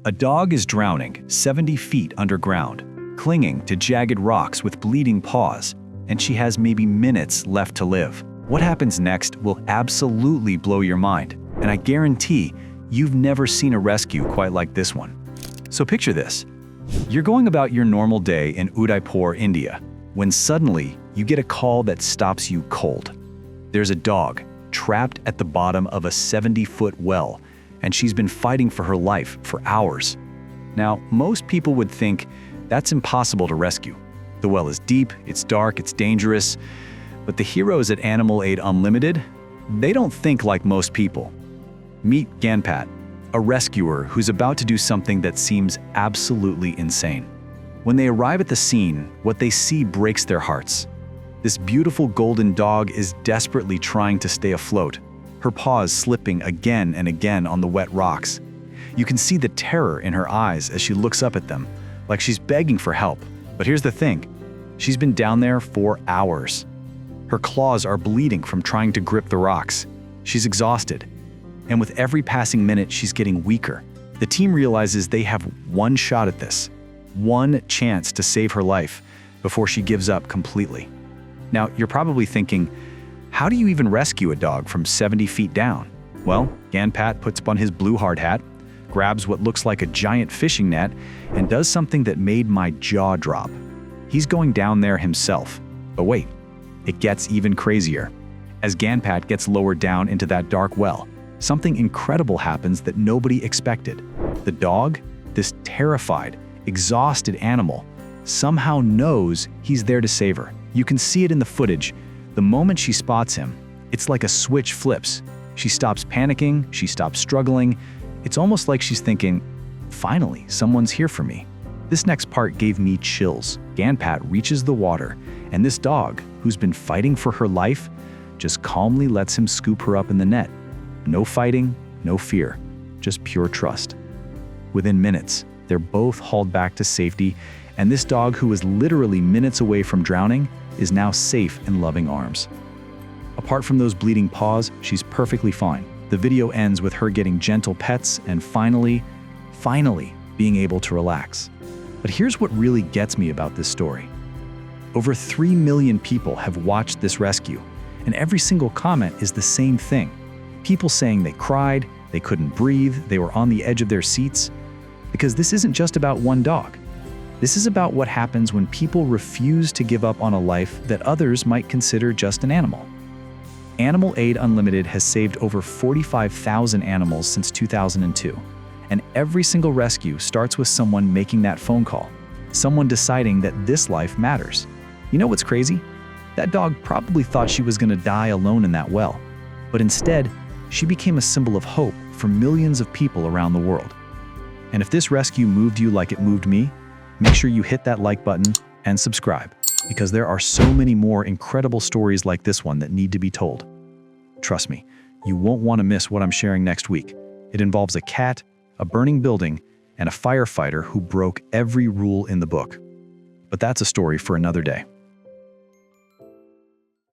A dog is drowning 70 feet underground, clinging to jagged rocks with bleeding paws, and she has maybe minutes left to live. What happens next will absolutely blow your mind, and I guarantee you've never seen a rescue quite like this one. So picture this. You're going about your normal day in Udaipur, India, when suddenly you get a call that stops you cold. There's a dog trapped at the bottom of a 70-foot well, and she's been fighting for her life for hours. Now, most people would think that's impossible to rescue. The well is deep, it's dark, it's dangerous, but the heroes at Animal Aid Unlimited, they don't think like most people. Meet Ganpat, a rescuer who's about to do something that seems absolutely insane. When they arrive at the scene, what they see breaks their hearts. This beautiful golden dog is desperately trying to stay afloat, her paws slipping again and again on the wet rocks. You can see the terror in her eyes as she looks up at them, like she's begging for help. But here's the thing, she's been down there for hours. Her claws are bleeding from trying to grip the rocks. She's exhausted, and with every passing minute, she's getting weaker. The team realizes they have one shot at this, one chance to save her life before she gives up completely. Now, you're probably thinking, how do you even rescue a dog from 70 feet down? Well, Ganpat puts on his blue hard hat, grabs what looks like a giant fishing net, and does something that made my jaw drop. He's going down there himself. But wait, it gets even crazier. As Ganpat gets lowered down into that dark well, something incredible happens that nobody expected. The dog, this terrified, exhausted animal, somehow knows he's there to save her. You can see it in the footage. The moment she spots him, it's like a switch flips. She stops panicking, she stops struggling. It's almost like she's thinking, finally, someone's here for me. This next part gave me chills. Ganpat reaches the water, and this dog, who's been fighting for her life, just calmly lets him scoop her up in the net. No fighting, no fear, just pure trust. Within minutes, they're both hauled back to safety, and this dog, who was literally minutes away from drowning, is now safe in loving arms. Apart from those bleeding paws, she's perfectly fine. The video ends with her getting gentle pets and finally being able to relax. But here's what really gets me about this story. Over 3 million people have watched this rescue, and every single comment is the same thing. People saying they cried, they couldn't breathe, they were on the edge of their seats. Because this isn't just about one dog. This is about what happens when people refuse to give up on a life that others might consider just an animal. Animal Aid Unlimited has saved over 45,000 animals since 2002, and every single rescue starts with someone making that phone call, someone deciding that this life matters. You know what's crazy? That dog probably thought she was going to die alone in that well, but instead, she became a symbol of hope for millions of people around the world. And if this rescue moved you like it moved me, make sure you hit that like button and subscribe, because there are so many more incredible stories like this one that need to be told. Trust me, you won't want to miss what I'm sharing next week. It involves a cat, a burning building, and a firefighter who broke every rule in the book. But that's a story for another day.